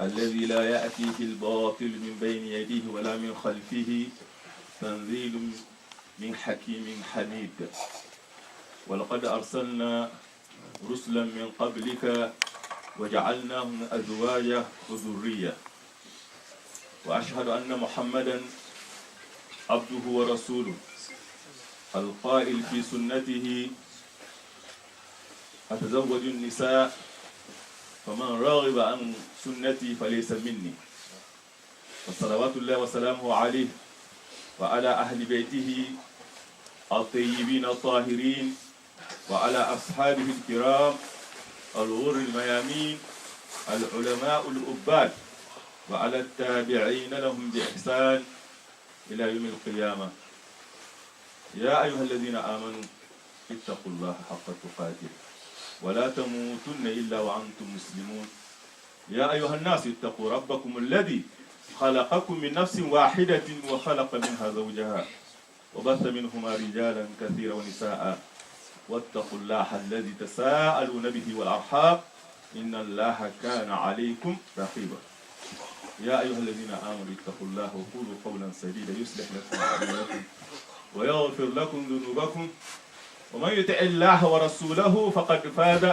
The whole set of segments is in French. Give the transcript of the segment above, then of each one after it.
الذي لا يأتيه الباطل من بين يديه ولا من خلفه تنزيل من حكيم حميد. ولقد أرسلنا رسلا من قبلك وجعلناهم أزواجا وذرية. وأشهد أن محمدا عبده ورسوله القائل في سنته أتزوج النساء فمن راغب عن سنتي فليس مني. وصلوات الله وسلامه عليه وعلى أهل بيته الطيبين الطاهرين وعلى أصحابه الكرام الغر الميامين العلماء العباد وعلى التابعين لهم بإحسان إلى يوم القيامة. يا أيها الذين آمنوا اتقوا الله حق تقاته ولا تموتن إلا وأنتم مسلمون. يا أيها الناس اتقوا ربكم الذي خلقكم من نفس واحدة وخلق منها زوجها وبث منهما رجالا كثيرا ونساء واتقوا الله الذي تساءلون به والأرحام إن الله كان عليكم رقيبا. يا أيها الذين آمنوا اتقوا الله وقولوا قولا سديدا يصلح لكم أعمالكم ويغفر لكم ذنوبكم ومن يطع الله ورسوله فقد فاز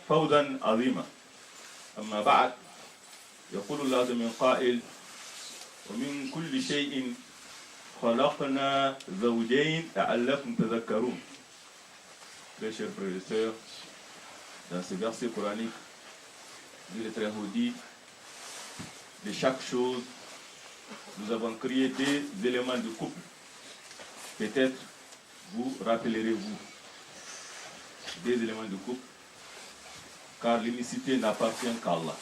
فوزا عظيما. أما بعد، يقول الله من قائل ومن كل شيء خلقنا زوجين لعلكم تذكرون. Très chers frères et sœurs, dans ce verset coranique, il est très dit, de chaque chose, nous avons créé des éléments de couple. Peut-être vous rappellerez-vous des éléments de couple, car l'unicité n'appartient qu'à Allah.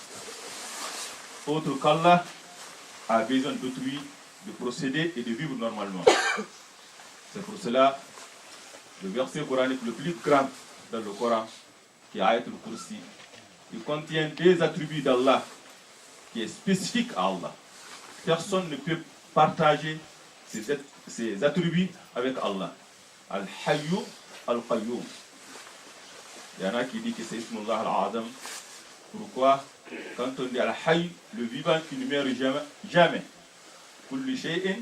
Autre qu'Allah a besoin d'autrui de procéder et de vivre normalement. C'est pour cela le verset coranique le plus grand dans le Coran, qui est Ayat al-Kursi, il contient des attributs d'Allah qui est spécifique à Allah. Personne ne peut partager ces attributs avec Allah. Al-Hayyu al-Qayyum. Il y en a qui disent que c'est Ismullah al-Azam. Pourquoi? Quand on dit Al-Hayy, le vivant qui ne meurt jamais. Kulli shay'in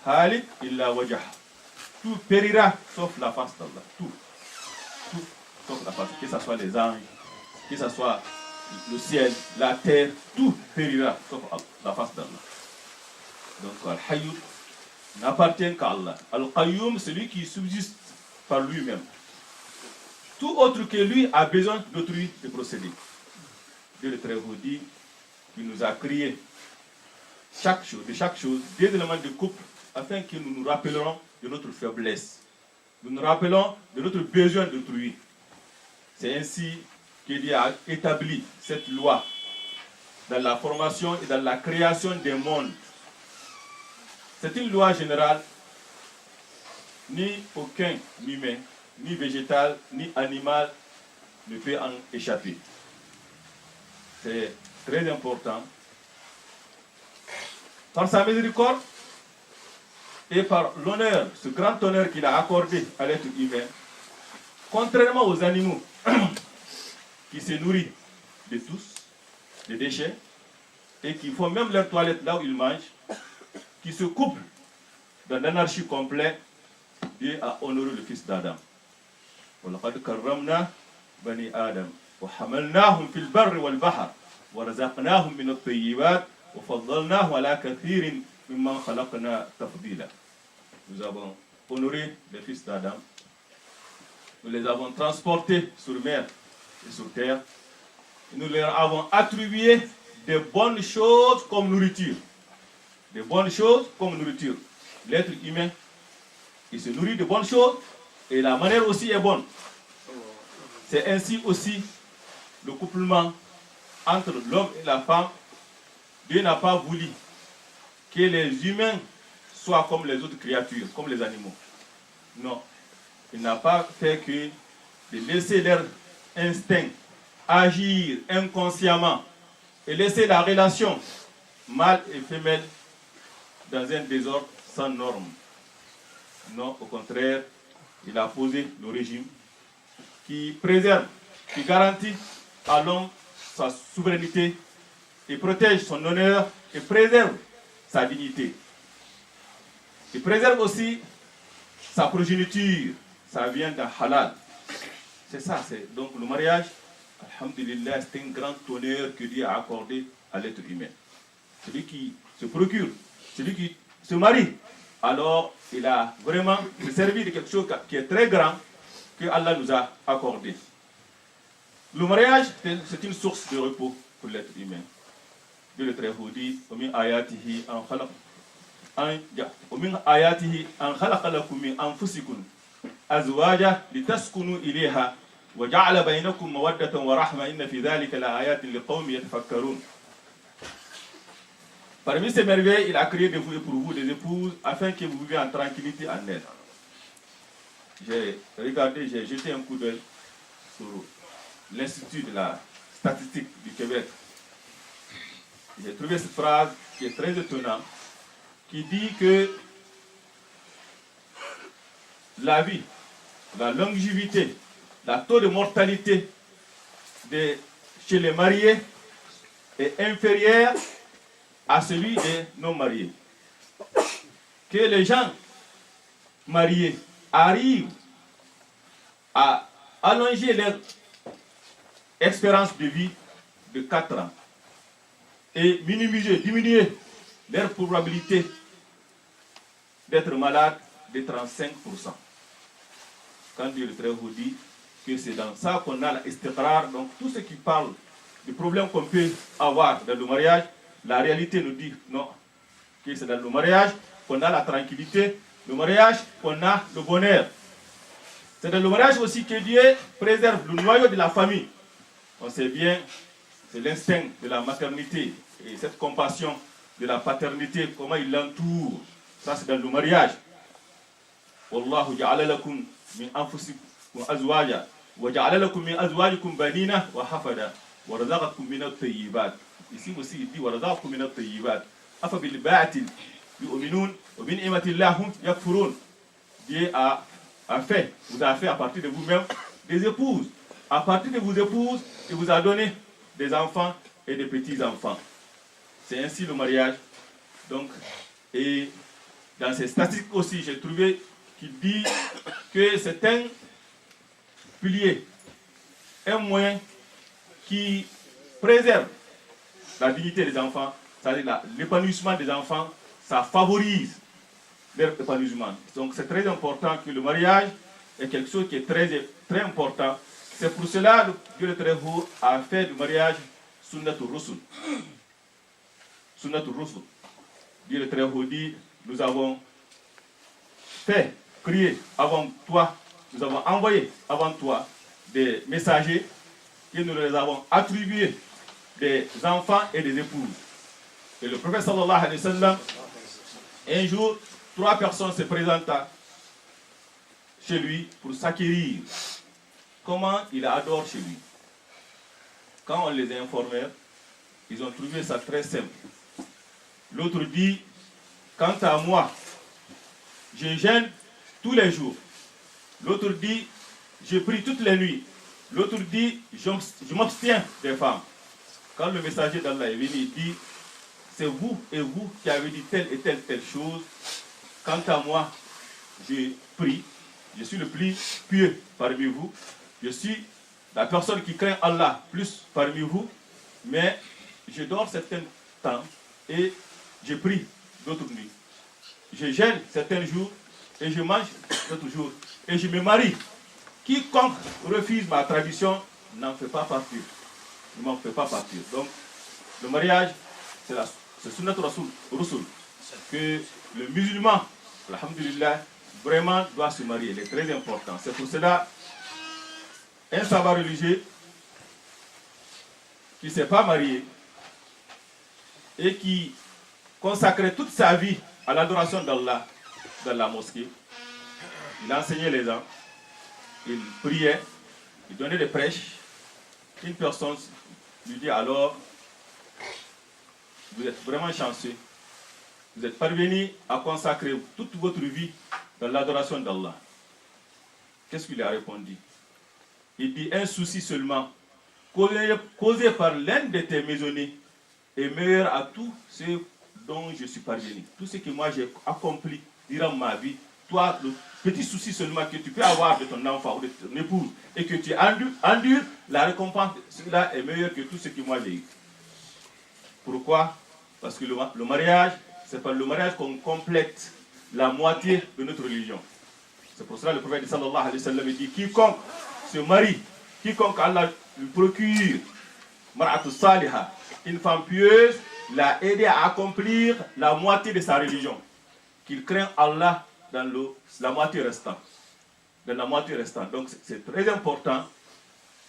halik illa wajah. Tout périra sauf la face d'Allah. Tout sauf la face. Que ce soit les anges, que ce soit le ciel, la terre, tout périra sauf la face d'Allah. Donc Al-Hayy n'appartient qu'à Allah. Al-Qayyum, celui qui subsiste par lui-même. Tout autre que lui a besoin d'autrui de procéder. Dieu le Très-Haut dit qu'il nous a créé de chaque chose, des éléments de couple, afin que nous nous rappellerons de notre faiblesse. Nous nous rappelons de notre besoin d'autrui. C'est ainsi que Dieu a établi cette loi dans la formation et dans la création des mondes. C'est une loi générale. Ni aucun humain, ni végétal, ni animal ne peut en échapper. C'est très important. Par sa miséricorde et par l'honneur, ce grand honneur qu'il a accordé à l'être humain, contrairement aux animaux qui se nourrissent de tous, des déchets, et qui font même leur toilette là où ils mangent, qui se couplent dans l'anarchie complète, Dieu a honoré le fils d'Adam. وَلَقَدْ كَرَّمْنَا بَنِي آدَمَ وَحَمَلْنَاهُمْ فِي الْبَرِّ وَالْبَحْرِ وَرَزَقْنَاهُمْ مِنَ الطَّيِّبَاتِ وَفَضَّلْنَاهُمْ عَلَى كَثِيرٍ مِمَّنْ خَلَقْنَا تَفْضِيلًا. Nous avons honoré les fils d'Adam. Nous les avons transportés sur mer et sur terre. Et nous leur avons attribué de bonnes choses comme nourriture. De bonnes choses comme nourriture. L'être humain, il se nourrit de bonnes choses et la manière aussi est bonne. C'est ainsi aussi le couplement entre l'homme et la femme. Dieu n'a pas voulu que les humains soient comme les autres créatures, comme les animaux. Non, il n'a pas fait que de laisser leur instinct agir inconsciemment et laisser la relation mâle et femelle dans un désordre sans norme. Non, au contraire, il a posé le régime qui préserve, qui garantit à l'homme sa souveraineté il protège son honneur et préserve sa dignité. Il préserve aussi sa progéniture, ça vient d'un halal. C'est ça, c'est donc le mariage, alhamdulillah, c'est un grand honneur que Dieu a accordé à l'être humain. Celui qui se procure, celui qui se marie, alors il a vraiment servi de quelque chose qui est très grand que Allah nous a accordé. Le mariage, c'est une source de repos pour l'être humain. Dieu le Très-Haut dit, وَمِنْ آيَاتِهِ أَنْ خَلَقَ لَكُم مِّنْ أَنفُسِكُمْ أَزْوَاجًا لِتَسْكُنُوا إِلَيْهَا وَجَعَلَ بَيْنَكُمْ مَوَدَّةً وَرَحْمَةً إِنَّ فِي ذَلِكَ لَآيَاتٍ لِقَوْمٍ يَتَفَكَّرُونَ. Parmi ces merveilles, il a créé de vous et pour vous des épouses afin que vous viviez en tranquillité en elle. J'ai regardé, j'ai jeté un coup d'œil sur l'Institut de la statistique du Québec. J'ai trouvé cette phrase qui est très étonnante, qui dit que la vie, la longévité, le taux de mortalité chez les mariés est inférieur à celui des non-mariés. Que les gens mariés arrivent à allonger leur expérience de vie de 4 ans et diminuer leur probabilité d'être malade de 35%. Quand Dieu le Très-Haut dit que c'est dans ça qu'on a l'istiqrar, donc tout ce qui parle des problèmes qu'on peut avoir dans le mariage, la réalité nous dit non, que c'est dans le mariage qu'on a la tranquillité, le mariage qu'on a le bonheur. C'est dans le mariage aussi que Dieu préserve le noyau de la famille. On sait bien, c'est l'instinct de la maternité et cette compassion de la paternité, comment il l'entoure. Ça c'est dans le mariage. Wallahu ja'ala lakum min anfusikum azwaja wa ja'ala lakum min azwajikum banina wa hafada wa razaqakum min at-tayyibat. Ici aussi il dit wa razaqakum min at-tayyibat. Afa bil ba'til yu'minun wa bi ni'mati llahum yakfurun. Dieu vous a fait à partir de vous-même des épouses. À partir de vos épouses, il vous a donné des enfants et des petits-enfants. C'est ainsi le mariage. Donc, et dans ces statistiques aussi, j'ai trouvé qu'il dit que c'est un pilier, un moyen qui préserve la dignité des enfants, c'est-à-dire l'épanouissement des enfants, ça favorise leur épanouissement. Donc c'est très important que le mariage est quelque chose qui est très, très important. C'est pour cela que Dieu le Très-Haut a fait du mariage Sunnatul Rusul. Sunnatul Rusul. Dieu le Très-Haut dit, nous avons créé avant toi, nous avons envoyé avant toi des messagers et nous les avons attribués des enfants et des épouses. Et le prophète sallallahu alayhi wa sallam, un jour, 3 personnes se présentent chez lui pour s'acquérir. Comment il adore chez lui. Quand on les a informés, ils ont trouvé ça très simple. L'autre dit, quant à moi, je jeûne tous les jours. L'autre dit, je prie toutes les nuits. L'autre dit, je m'abstiens des femmes. Quand le messager d'Allah est venu, il dit, c'est vous et vous qui avez dit telle et telle chose. Quant à moi, je prie. Je suis le plus pieux parmi vous. Je suis la personne qui craint Allah plus parmi vous. Mais je dors certains temps et je prie d'autres nuits. Je jeûne certains jours et je mange d'autres jours. Et je me marie. Quiconque refuse ma tradition n'en fait pas partir. Ne m'en fait pas partir. Donc, le mariage, c'est Sunnat Rasul que le musulman, alhamdulillah, vraiment doit se marier. Il est très important. C'est pour cela, un savant religieux qui ne s'est pas marié et qui consacrait toute sa vie à l'adoration d'Allah dans la mosquée, il enseignait les gens, il priait, il donnait des prêches. Une personne lui dit alors, vous êtes vraiment chanceux, vous êtes parvenu à consacrer toute votre vie dans l'adoration d'Allah. Qu'est-ce qu'il a répondu? Il dit un souci seulement, causé par l'un de tes maisonniers, est meilleur à tout ce dont je suis parvenu. Tout ce que moi j'ai accompli durant ma vie, toi, le petit souci seulement que tu peux avoir de ton enfant ou de ton épouse et que tu endures, la récompense, cela est meilleur que tout ce que moi j'ai eu. Pourquoi? Parce que le mariage, c'est par le mariage qu'on complète la moitié de notre religion. C'est pour cela que le prophète sallallahu alayhi wa sallam dit quiconque se marie, quiconque Allah lui procure mar'atu saliha, une femme pieuse, l'a aidé à accomplir la moitié de sa religion. Qu'il craint Allah dans la moitié restante. Dans la moitié restante. Donc c'est très important.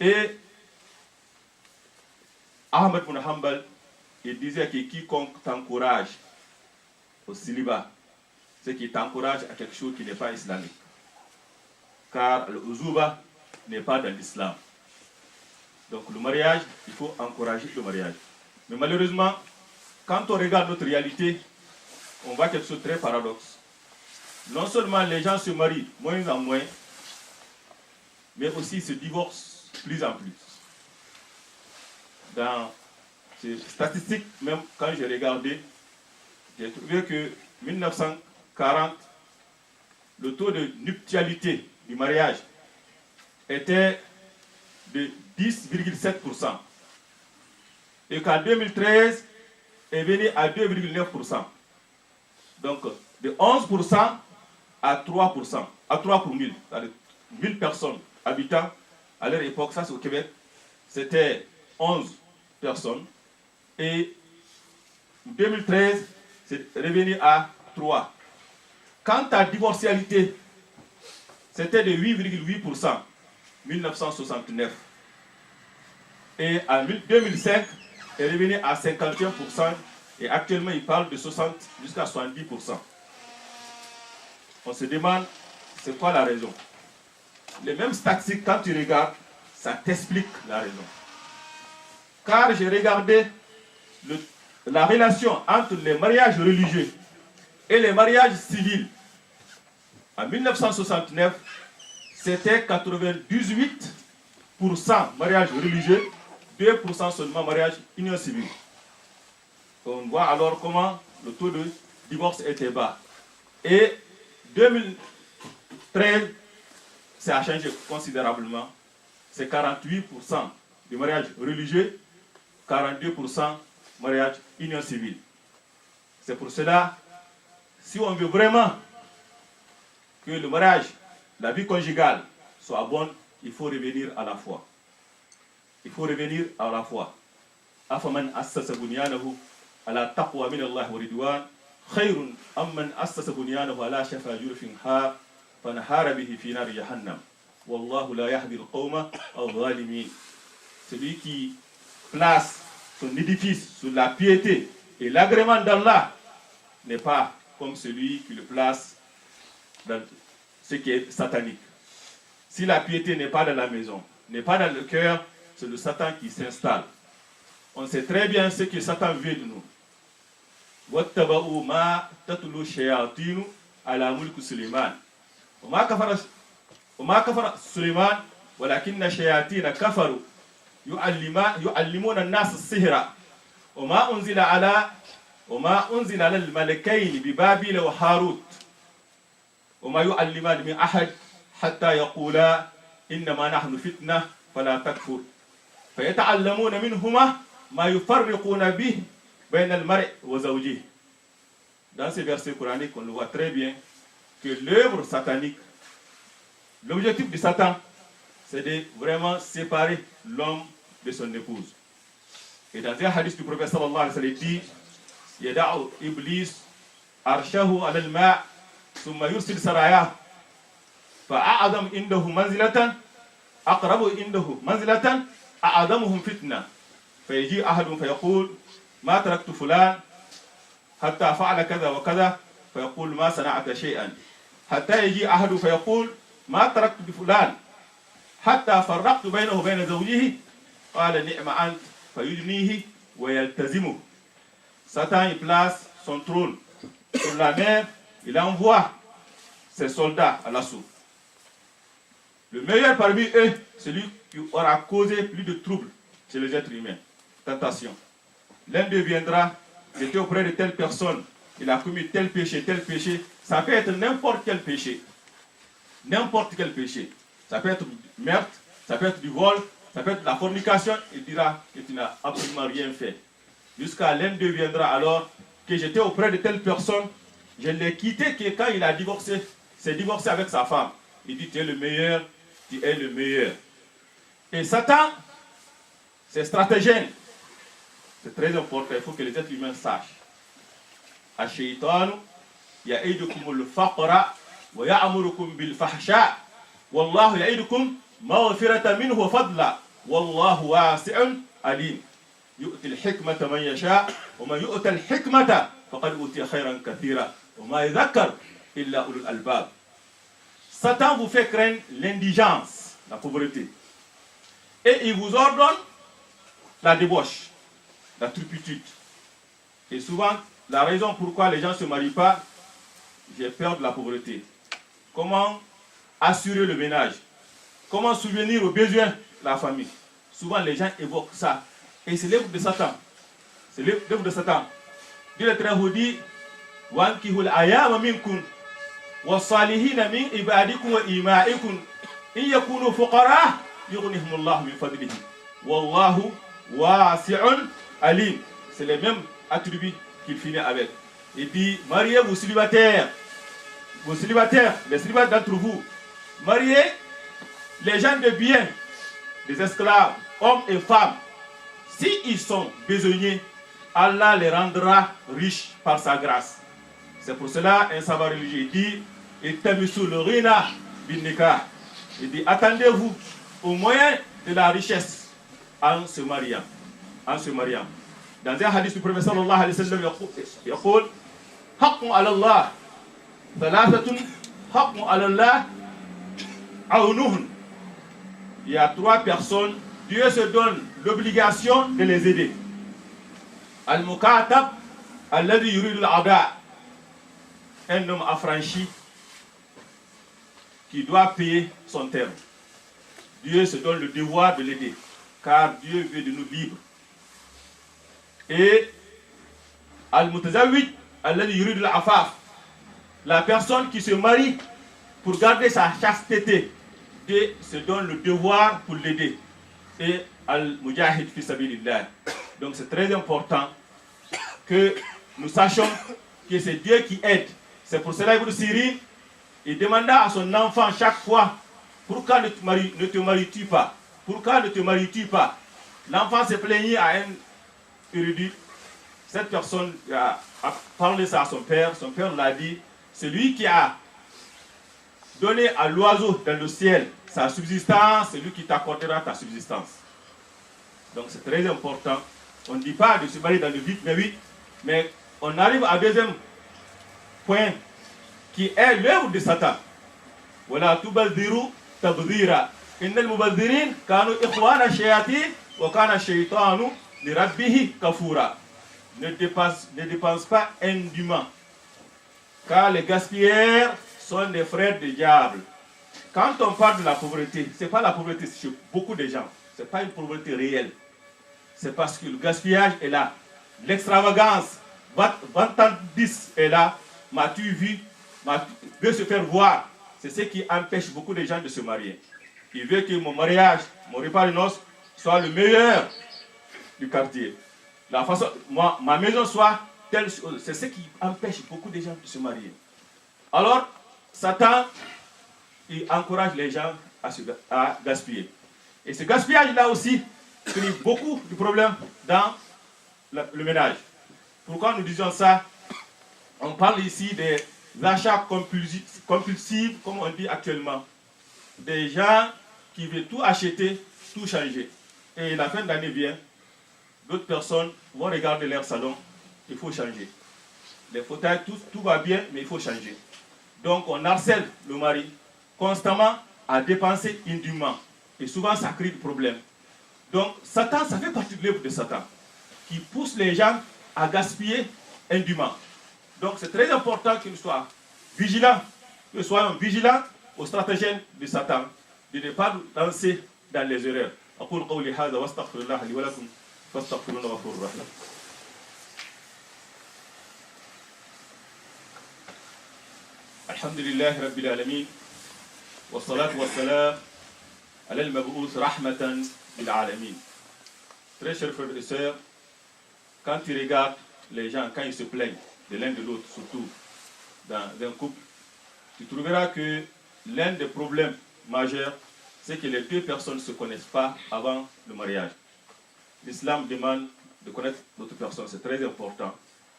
Et Ahmed ibn Hanbal, il disait que quiconque t'encourage au célibat, c'est qu'il t'encourage à quelque chose qui n'est pas islamique. Car le uzuba n'est pas dans l'islam. Donc le mariage, il faut encourager le mariage. Mais malheureusement, quand on regarde notre réalité, on voit quelque chose de très paradoxe. Non seulement les gens se marient moins en moins, mais aussi se divorcent plus en plus. Dans ces statistiques, même quand j'ai regardé, j'ai trouvé que 1940, le taux de nuptialité du mariage était de 10,7%. Et qu'en 2013, est venu à 2,9%. Donc, de 11% à 3%, à 3 pour 1000. C'est-à-dire 1000 personnes habitants, à leur époque, ça c'est au Québec, c'était 11 personnes. Et en 2013, c'est revenu à 3. Quant à la divorcialité, c'était de 8,8% en 1969. Et en 2005, est revenu à 51%. Et actuellement, il parle de 60 jusqu'à 70%. On se demande, c'est quoi la raison? Les mêmes statistiques, quand tu regardes, ça t'explique la raison. Car j'ai regardé la relation entre les mariages religieux et les mariages civils. En 1969, c'était 98% mariage religieux, 2% seulement mariage union civile. On voit alors comment le taux de divorce était bas. Et 2013, ça a changé considérablement. C'est 48% de mariage religieux, 42% mariage union civile. C'est pour cela, si on veut vraiment que le mariage, la vie conjugale soit bonne, il faut revenir à la foi. Il faut revenir à la foi. Afaman assasa bunyanahu ala taqwa min Allah wa ridwan khayrun amman assasa bunyanahu ala shafa jurfin ha fanahara bihi fi nar jahannam wallahu la yahdi al-qawma adh-dhalimin. Celui qui place son édifice sur la piété et l'agrément d'Allah n'est pas comme celui qui le place dans ce qui est satanique. Si la piété n'est pas dans la maison, n'est pas dans le cœur, c'est le Satan qui s'installe. On sait très bien ce que Satan veut de nous. وَاتَّبَعُوا مَا تَتْلُو الشَّيَاطِينُ عَلَى مُلْكِ سُلَيْمَانَ وَمَا كَفَرَ سُلَيْمَانَ وَلَكِنَّ الشَّيَاطِينَ كَفَرُوا يُعَلِّمُونَ النَّاسَ السِّحْرَ وَمَا أُنزِلَ عَلَى الْمَلَكَيْنِ بِبَابِلَ وَهَارُوتَ وَمَا يُعَلِّمَانِ مِنْ أَحَدٍ حَتَّى يَقُولَا إِنَّمَا نَحْنُ فِتْنَةٌ فَلَا تَكْفُرْ فَيَتَعَلَّمُونَ مِنْهُمَا مَا يُفَرِّقُونَ بِهِ بين المرء وزوجه. Dans ces versets coraniques, on le voit très bien que l'œuvre satanique, l'objectif de Satan, c'est de vraiment séparer l'homme de son épouse. Et dans un hadith du prophète sallallahu alayhi wa sallam, il dit Yada'u Iblis arshahu ala al-ma' thumma yursil sarayah fa'a'adam indahu manzilatan aqrabu indahu manzilatan a'adamuhum fitna fayaji ahadun fayaqul ما تركت فلان حتى فعل كذا وكذا فيقول ما صنعت شيئا حتى يجي أحد فيقول ما تركت بفلان حتى فرقت بينه وبين زوجه قال نعم أنت فيجنيه ويلتزمه. Satan il place son trône sur la mer, il envoie ses soldats à l'assaut. Le meilleur parmi eux, celui qui aura causé plus de troubles chez les êtres humains. Tentation. l'un d'eux viendra, j'étais auprès de telle personne, il a commis tel péché, ça peut être n'importe quel péché. N'importe quel péché. Ça peut être du meurtre, ça peut être du vol, ça peut être de la fornication, il dira que tu n'as absolument rien fait. Jusqu'à l'un d'eux viendra alors que j'étais auprès de telle personne, je l'ai quitté que quand il a divorcé, s'est divorcé avec sa femme. Il dit tu es le meilleur, tu es le meilleur. Et Satan, c'est stratagène. C'est très important, il faut que les êtres humains sachent. Ash-shaytanu ya'idukumul faqra wa ya'murukum bil fahsha wallahu ya'idukum maghfiratan minhu wa fadla wallahu wasi'un alim. Yu'ti al-hikmata man yasha wa man yu'ta al-hikmata faqad utiya khayran kathira wa ma yadhakkar illa ulul albab. Satan vous fait craindre l'indigence, la pauvreté. Et il vous ordonne la débauche, la turpitude. Et souvent, la raison pourquoi les gens ne se marient pas, j'ai peur de la pauvreté. Comment assurer le ménage? Comment subvenir aux besoins de la famille? Souvent, les gens évoquent ça. Et c'est l'œuvre de Satan. C'est l'œuvre de Satan. Dieu le Très-Haut dit Wankihul ayama minkum wasalihina min ibadikum wa imaikum in yakunu fuqara yughnihimullahu min fadlihi wallahu wasi'un alim. C'est les mêmes attributs qu'il finit avec. Il dit mariez vos célibataires, les célibataires d'entre vous, mariez les gens de bien, des esclaves, hommes et femmes. S'ils sont besognés, Allah les rendra riches par sa grâce. C'est pour cela un savant religieux dit il dit attendez-vous au moyen de la richesse en se mariant. Dans un hadith du prophète sallallahu alayhi wa sallam, يقول حق على الله ثلاثة حق على الله عونهن. Il y a 3 personnes, Dieu se donne l'obligation de les aider. Al-Mukatab alladhi yuridu al-ada. Un homme affranchi qui doit payer son terme. Dieu se donne le devoir de l'aider, car Dieu veut de nous libres. Et Al-Mutazawwij alladhi yuridu al-afaf. La personne qui se marie pour garder sa chasteté, Dieu se donne le devoir pour l'aider. Et Al-Mujahid fi sabilillah. Donc c'est très important que nous sachions que c'est Dieu qui aide. C'est pour cela Ibn Sirin, il demanda à son enfant chaque fois, pourquoi ne te maries-tu pas? Pourquoi ne te maries-tu pas? L'enfant s'est plaigné à un érudit. Cette personne a parlé ça à son père l'a dit, celui qui a donné à l'oiseau dans le ciel sa subsistance, c'est lui qui t'accordera ta subsistance. Donc c'est très important. On ne dit pas de se marier dans le vide, mais oui, mais on arrive à deuxième point qui est l'œuvre de Satan. Voilà, tubadhiru tabdhira. Innal mubadhirin kanu ikhwana shayatin wa kana shaytanu li rabbih kafura. Ne dépense pas indûment, car les gaspilleurs sont des frères du diable. Quand on parle de la pauvreté, ce n'est pas la pauvreté chez beaucoup de gens, ce n'est pas une pauvreté réelle. C'est parce que le gaspillage est là, l'extravagance, vantardise est là, m'as-tu vu, veut se faire voir. C'est ce qui empêche beaucoup de gens de se marier. Il veut que mon mariage, mon repas de noces soit le meilleur du quartier. La façon, ma maison soit telle chose. C'est ce qui empêche beaucoup de gens de se marier. Alors, Satan, il encourage les gens à gaspiller. Et ce gaspillage-là aussi crée beaucoup de problèmes dans le ménage. Pourquoi nous disons ça? On parle ici des achats compulsifs, comme on dit actuellement. Des gens qui veulent tout acheter, tout changer. Et la fin d'année vient, d'autres personnes vont regarder leur salon, il faut changer. Les fauteuils, tout va bien, mais il faut changer. Donc on harcèle le mari constamment à dépenser indûment. Et souvent ça crée des problèmes. Donc Satan, ça fait partie de l'œuvre de Satan, qui pousse les gens à gaspiller indûment. Donc c'est très important que nous soyons vigilants, aux stratagèmes de Satan, de ne pas nous lancer dans les erreurs. أقول قولي هذا واستغفر الله لي ولكم فاستغفروه غفور رحيم. Alhamdulillah Rabbil Alamin. Wa salatu wa salam ala al-mab'outh rahmatan lil alamin. Très chers frères et sœurs, quand tu regardes les gens, quand ils se plaignent de l'un de l'autre, surtout dans un couple, tu trouveras que l'un des problèmes majeurs, c'est que les deux personnes ne se connaissent pas avant le mariage. L'islam demande de connaître l'autre personne, c'est très important.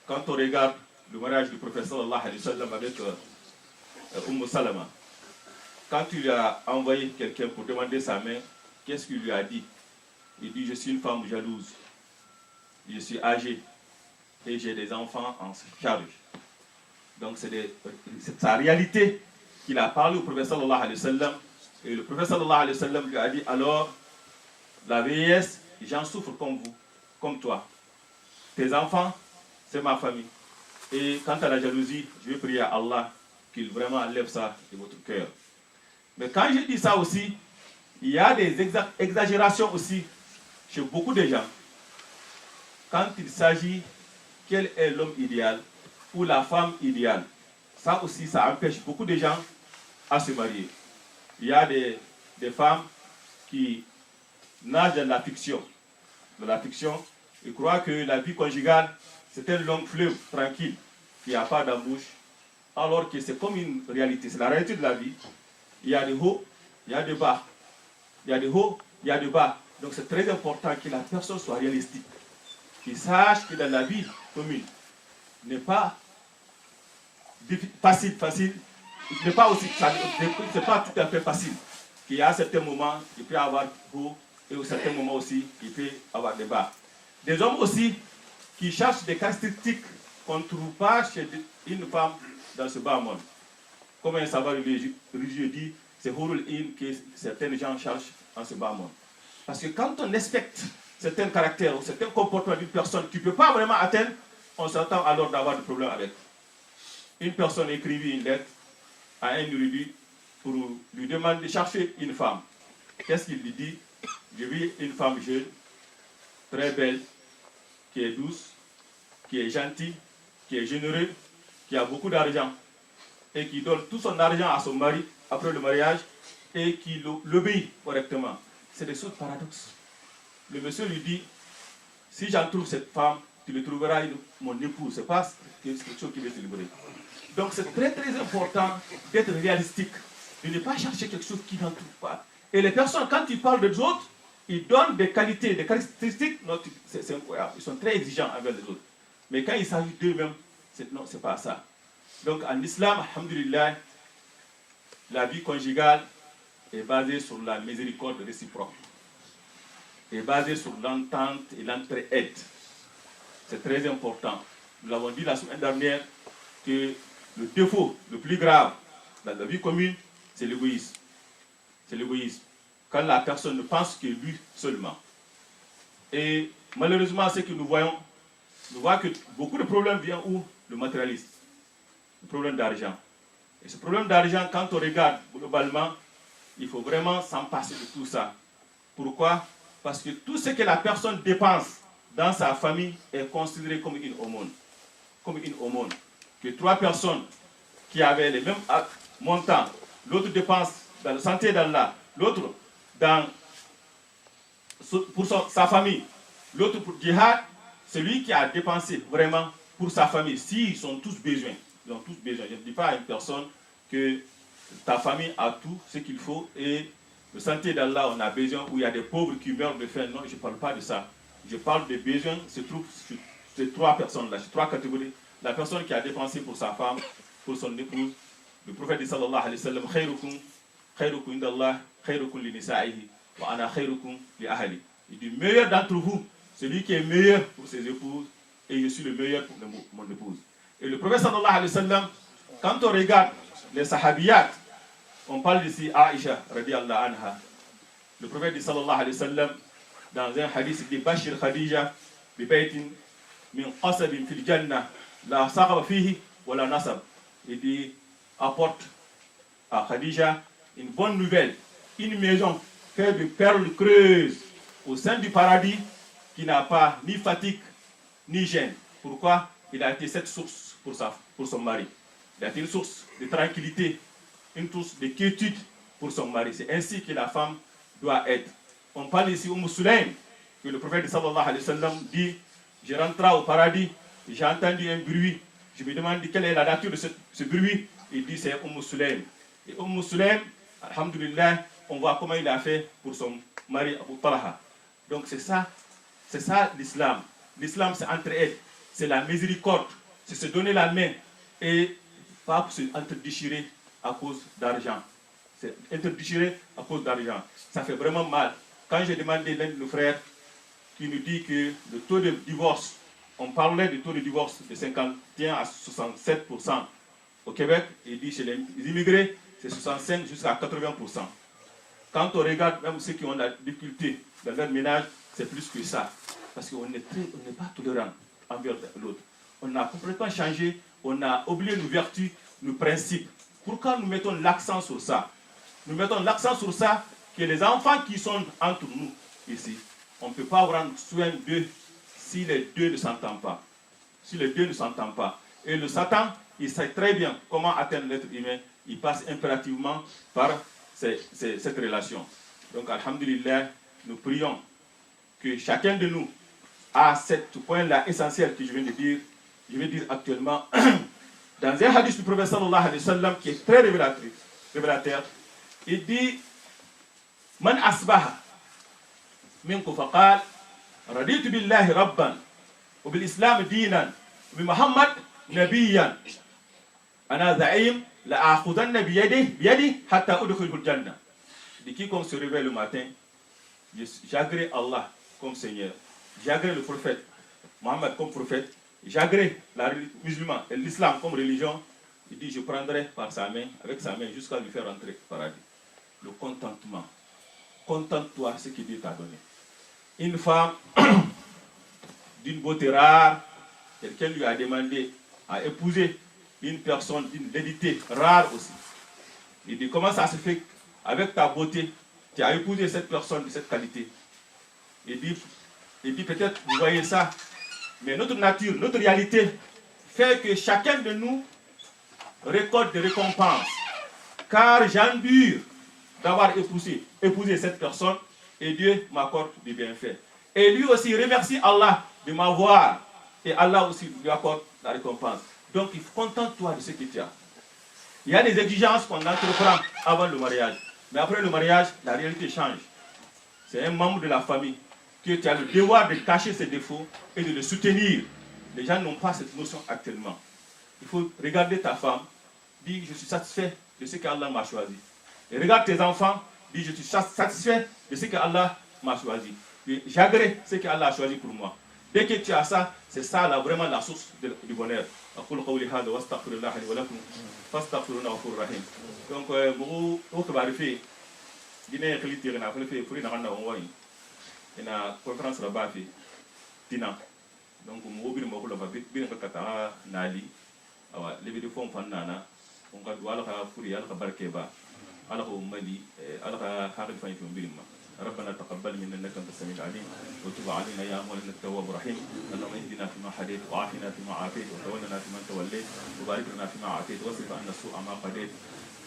Quand on regarde le mariage du prophète sallallahu alayhi wa sallam avec Salama, quand il lui a envoyé quelqu'un pour demander sa main, qu'est-ce qu'il lui a dit? Il dit, je suis une femme jalouse, je suis âgée et j'ai des enfants en charge. Donc c'est sa réalité qu'il a parlé au prophète sallallahu alayhi wa sallam. Et le prophète sallallahu alayhi wa sallam lui a dit, alors, la vieillesse, j'en souffre comme vous, comme toi. Tes enfants, c'est ma famille. Et quant à la jalousie, je vais prier à Allah qu'il vraiment enlève ça de votre cœur. Mais quand je dis ça aussi, il y a des exagérations aussi chez beaucoup de gens. Quand il s'agit quel est l'homme idéal ou la femme idéale, ça aussi, ça empêche beaucoup de gens à se marier. Il y a des femmes qui nagent dans la fiction. Dans la fiction, ils croient que la vie conjugale, c'est un long fleuve tranquille, qui n'a pas d'embouche, alors que c'est comme une réalité. C'est la réalité de la vie. Il y a des hauts, il y a des bas. Il y a des hauts, il y a des bas. Donc c'est très important que la personne soit réalistique. Qu'il sache que dans la vie commune, n'est pas facile, n'est pas aussi, c'est pas tout à fait facile. Qu'il y a certains moments, il peut y avoir haut, et à certains moments aussi, il peut y avoir des bas. Des hommes aussi qui cherchent des caractéristiques qu'on ne trouve pas chez une femme dans ce bas monde. Comme un savoir religieux dit, c'est Hurul In que certains gens cherchent dans ce bas monde. Parce que quand on respecte certains caractères ou certains comportements d'une personne qui ne peut pas vraiment atteindre, on s'attend alors d'avoir des problèmes avec. Une personne écrivit une lettre à un érudit pour lui demander de chercher une femme. Qu'est-ce qu'il lui dit? Je vis une femme jeune, très belle, qui est douce, qui est gentille, qui est généreuse, qui a beaucoup d'argent et qui donne tout son argent à son mari après le mariage et qui l'obéit correctement. C'est des choses paradoxes. Le monsieur lui dit, si j'en trouve cette femme, tu le trouveras mon épouse. Ce n'est pas quelque chose qui va te libérer. Donc c'est très très important d'être réalistique, de ne pas chercher quelque chose qui n'en trouve pas. Et les personnes, quand ils parlent des autres, ils donnent des qualités, des caractéristiques, c'est incroyable. Ils sont très exigeants avec les autres. Mais quand il s'agit d'eux-mêmes, non, c'est pas ça. Donc en islam, alhamdulillah, la vie conjugale est basée sur la miséricorde réciproque, est basée sur l'entente et l'entraide. C'est très important. Nous l'avons dit la semaine dernière que le défaut le plus grave dans la vie commune, c'est l'égoïsme. C'est l'égoïsme. Quand la personne ne pense que lui seulement. Et malheureusement, ce que nous voyons que beaucoup de problèmes viennent où? Le matérialisme. Le problème d'argent. Et ce problème d'argent, quand on regarde globalement, il faut vraiment s'en passer de tout ça. Pourquoi? Parce que tout ce que la personne dépense dans sa famille est considéré comme une aumône. Comme une aumône. Que trois personnes qui avaient les mêmes montants, l'autre dépense dans la santé d'Allah, l'autre pour sa famille, l'autre pour djihad, celui qui a dépensé vraiment pour sa famille, s'ils ont tous besoin, ils ont tous besoin. Je ne dis pas à une personne que ta famille a tout ce qu'il faut et le santé d'Allah, on a besoin, où il y a des pauvres qui meurent de faim. Non, je ne parle pas de ça. Je parle des besoins, se trouvent sur ces trois personnes-là, ces trois catégories. La personne qui a dépensé pour sa femme, pour son épouse, le prophète sallallahu alayhi wa sallam, khayrukum indallah, khayrukum li nisa'ihi, wa ana khayrukum li ahli. Il dit, meilleur d'entre vous, celui qui est meilleur pour ses épouses, et je suis le meilleur pour mon épouse. Et le prophète sallallahu alayhi wa sallam, quand on regarde les sahabiyat, on parle ici Aïcha radiyallahu anha. Le prophète sallallahu alayhi wa sallam, dans un hadith, il dit, Bashir Khadija, bi baytin min qasabin fil jannah, la saqaba fihi wa la nasab. Il dit, apporte à Khadija une bonne nouvelle, une maison faite de perles creuses au sein du paradis qui n'a pas ni fatigue ni gêne. Pourquoi? Il a été cette source pour son mari. d'être une source de tranquillité, une source de quiétude pour son mari. C'est ainsi que la femme doit être. On parle ici Umm Sulaym, que le prophète sallallahu alayhi wa sallam dit, je rentrais au paradis, j'ai entendu un bruit, je me demande quelle est la nature de ce bruit, il dit c'est Umm Sulaym. Et Umm Sulaym, alhamdulillah, on voit comment il a fait pour son mari Abu Talha. Donc c'est ça l'islam. L'islam c'est entraide, c'est la miséricorde, c'est se donner la main et pas pour se entre-déchirer à cause d'argent. C'est entre-déchirer à cause d'argent. Ça fait vraiment mal. Quand j'ai demandé l'un de nos frères qui nous dit que le taux de divorce, on parlait du taux de divorce de 51 à 67% au Québec, il dit chez les immigrés, c'est 65 jusqu'à 80%. Quand on regarde même ceux qui ont la difficulté dans leur ménage, c'est plus que ça. Parce qu'on n'est pas tolérant envers l'autre. On a complètement changé, on a oublié nos vertus, nos principes. Pourquoi nous mettons l'accent sur ça? Nous mettons l'accent sur ça, que les enfants qui sont entre nous ici, on ne peut pas prendre soin d'eux si les deux ne s'entendent pas. Si les deux ne s'entendent pas. Et le Satan, il sait très bien comment atteindre l'être humain. Il passe impérativement par cette relation. Donc, alhamdulillah, nous prions que chacun de nous a ce point-là essentiel que je viens de dire. Je vais dire actuellement, dans un hadith du prophète sallallahu alayhi wa sallam qui est très révélateur, il dit Man asbaha minkum faqal raditu billahi rabban wa bil islam dinan wa bi Muhammad nabiyyan ana za'im la akhudanna bi yadi hatta udkhilul jannah. De quiconque se réveille le matin, j'agrée Allah comme Seigneur, j'agrée le prophète Mohammed comme prophète, j'agrée les musulmans et l'islam comme religion. Il dit je prendrai par sa main, avec sa main, jusqu'à lui faire entrer au paradis. Le contentement. Contente-toi ce que Dieu t'a donné. Une femme d'une beauté rare, quelqu'un lui a demandé à épouser une personne d'une hérédité rare aussi. Il dit comment ça se fait avec ta beauté, tu as épousé cette personne de cette qualité. Il dit peut-être vous voyez ça, mais notre nature, notre réalité fait que chacun de nous récolte des récompenses. Car j'endure d'avoir épousé cette personne et Dieu m'accorde des bienfaits. Et lui aussi remercie Allah de m'avoir et Allah aussi lui accorde la récompense. Donc il faut contente-toi de ce que tu as. Il y a des exigences qu'on entreprend avant le mariage. Mais après le mariage, la réalité change. C'est un membre de la famille que tu as le devoir de cacher ses défauts et de le soutenir. Les gens n'ont pas cette notion actuellement. Il faut regarder ta femme, dire je suis satisfait de ce qu'Allah m'a choisi. Et regarde tes enfants, dis je suis satisfait de ce qu'Allah m'a choisi. J'agrée ce qu'Allah a choisi pour moi. Dès que tu as ça, c'est ça là, vraiment la source du bonheur. Donc, conférence là-bas, donc mo bi mo ko ba bi nga kata nali awa lebi de fom fanana on ka wala ka furi ala ka barke ba ala ko mali ala ka hagal fa fi bilma ربنا تقبل منا انك انت السميع العليم وتب علينا يا مولانا التواب الرحيم اللهم اهدنا فيما هديت وعافنا فيما عافيت وتولنا فيما توليت وبارك لنا فيما اعطيت واصرف عنا السوء ما قضيت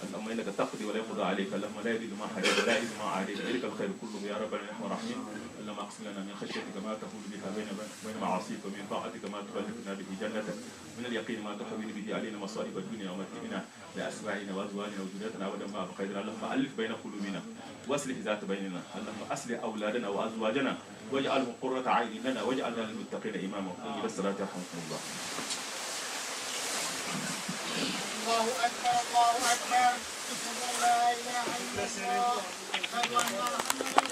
اللهم انك تقضي ولا يقضى عليك اللهم لا يذل ما حديت ولا يذل ما عاديت اليك الخير كله يا رب العالمين الرحيم اللهم اقسم لنا من خشيتك ما تحول بها بين معاصيك ومن طاعتك ما تبلغنا به جنتك من اليقين ما تحول به علينا مصائب الدنيا ومتعنا باسماعنا وازواجنا وذريتنا ابدا ما بقيتنا اللهم الف بين قلوبنا واصلح ذات بيننا اللهم اصلح اولادنا وازواجنا واجعلهم قرة عين لنا واجعلنا للمتقين اماما الى الصلاه يرحمكم الله. الله أكبر الله أكبر أشهد أن لا إله إلا الله أشهد أن محمدا